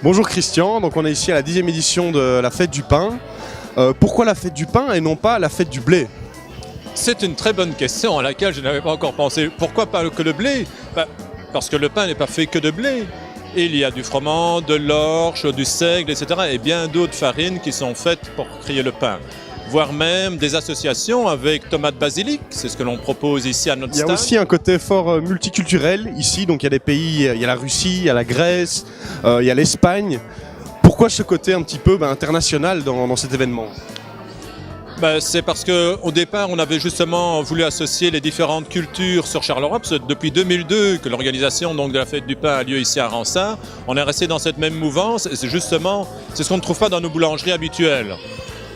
Bonjour Christian, donc on est ici à la 10e édition de la fête du pain. Pourquoi la fête du pain et non pas la fête du blé? C'est une très bonne question à laquelle je n'avais pas encore pensé. Pourquoi pas que le blé? Parce que le pain n'est pas fait que de blé. Il y a du froment, de l'orge, du seigle, etc. et bien d'autres farines qui sont faites pour créer le pain. Voire même des associations avec tomates basilic, c'est ce que l'on propose ici à notre stand. Il y a aussi un côté fort multiculturel ici, donc il y a des pays, il y a la Russie, il y a la Grèce, il y a l'Espagne. Pourquoi ce côté un petit peu international dans cet événement? C'est parce qu'au départ, on avait justement voulu associer les différentes cultures sur Charleroi. Parce que depuis 2002 que l'organisation de la fête du pain a lieu ici à Ransart, on est resté dans cette même mouvance. Et c'est ce qu'on ne trouve pas dans nos boulangeries habituelles.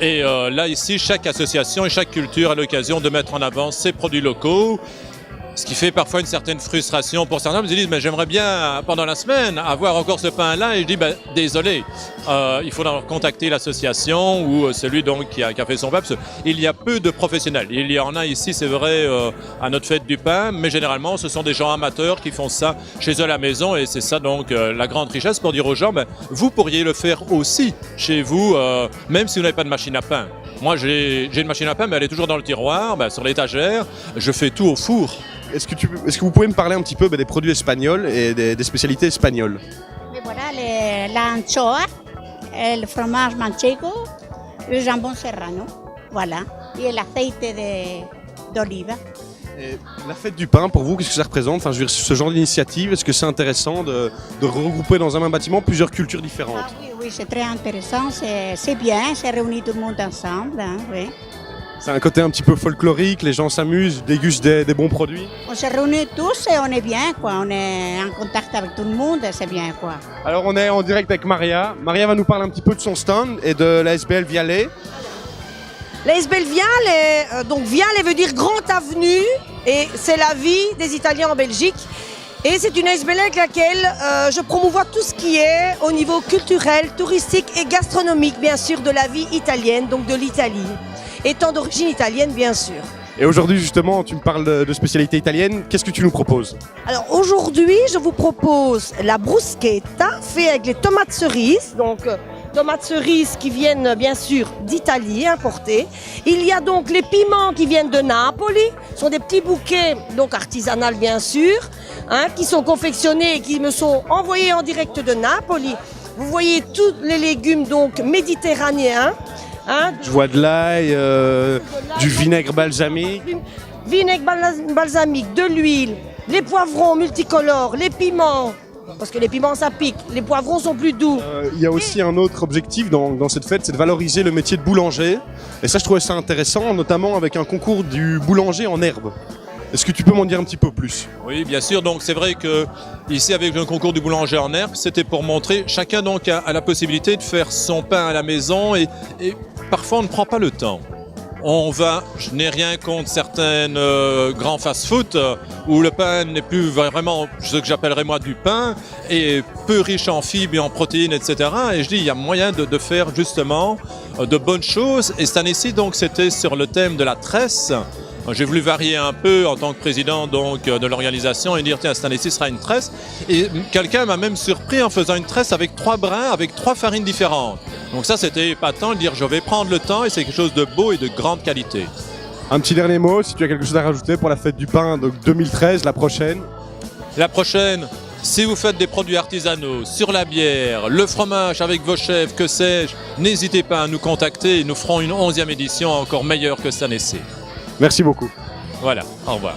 Et là, ici, chaque association et chaque culture a l'occasion de mettre en avant ses produits locaux. Ce qui fait parfois une certaine frustration pour certains. Ils disent, mais j'aimerais bien, pendant la semaine, avoir encore ce pain-là. Et je dis, désolé, il faudra contacter l'association ou celui qui a fait son pain. Parce qu'il y a peu de professionnels. Il y en a ici, c'est vrai, à notre fête du pain. Mais généralement, ce sont des gens amateurs qui font ça chez eux à la maison. Et c'est ça, la grande richesse pour dire aux gens, vous pourriez le faire aussi chez vous, même si vous n'avez pas de machine à pain. Moi, j'ai une machine à pain, mais elle est toujours dans le tiroir, sur l'étagère. Je fais tout au four. Est-ce que vous pouvez me parler un petit peu des produits espagnols et des spécialités espagnoles? Mais voilà, l'anchoa, le fromage manchego, le jambon serrano, voilà, et l'aceite d'olive. Et la fête du pain, pour vous, qu'est-ce que ça représente? Enfin, je veux dire, ce genre d'initiative, est-ce que c'est intéressant de regrouper dans un même bâtiment plusieurs cultures différentes? Ah oui, c'est très intéressant, c'est bien, c'est réunir tout le monde ensemble, oui. C'est un côté un petit peu folklorique, les gens s'amusent, dégustent des bons produits. On se réunit tous et on est bien, quoi. On est en contact avec tout le monde, c'est bien, quoi. Alors on est en direct avec Maria. Maria va nous parler un petit peu de son stand et de la SBL Vialet. La SBL Vialet, donc Vialet veut dire Grande Avenue et c'est la vie des Italiens en Belgique. Et c'est une SBL avec laquelle je promouvois tout ce qui est au niveau culturel, touristique et gastronomique, bien sûr, de la vie italienne, donc de l'Italie. Étant d'origine italienne, bien sûr. Et aujourd'hui, justement, tu me parles de spécialité italienne. Qu'est-ce que tu nous proposes? Alors aujourd'hui, je vous propose la bruschetta, faite avec les tomates cerises. Donc tomates cerises qui viennent bien sûr d'Italie, importées. Il y a donc les piments qui viennent de Napoli. Ce sont des petits bouquets, donc artisanales bien sûr, qui sont confectionnés et qui me sont envoyés en direct de Napoli. Vous voyez tous les légumes donc méditerranéens. Je vois de l'ail, du vinaigre balsamique. Vinaigre balsamique, de l'huile, les poivrons multicolores, les piments, parce que les piments ça pique, les poivrons sont plus doux. Il y a aussi un autre objectif dans cette fête, c'est de valoriser le métier de boulanger. Et ça, je trouvais ça intéressant, notamment avec un concours du boulanger en herbe. Est-ce que tu peux m'en dire un petit peu plus? Oui, bien sûr. Donc c'est vrai que ici, avec le concours du boulanger en herbe, c'était pour montrer chacun a la possibilité de faire son pain à la maison et parfois on ne prend pas le temps. Je n'ai rien contre certaines grands fast-food où le pain n'est plus vraiment ce que j'appellerais moi du pain et peu riche en fibres et en protéines, etc. Et je dis, il y a moyen de faire justement de bonnes choses. Et cette année-ci, donc, c'était sur le thème de la tresse. J'ai voulu varier un peu en tant que président de l'organisation et dire, tiens, cette année-ci sera une tresse. Et quelqu'un m'a même surpris en faisant une tresse avec 3 brins, avec 3 farines différentes. Donc ça, c'était épatant de dire, je vais prendre le temps et c'est quelque chose de beau et de grande qualité. Un petit dernier mot, si tu as quelque chose à rajouter pour la fête du pain, donc 2013, la prochaine. La prochaine, si vous faites des produits artisanaux, sur la bière, le fromage avec vos chefs, que sais-je, n'hésitez pas à nous contacter et nous ferons une 11e édition encore meilleure que cette année-ci. Merci beaucoup. Voilà, au revoir.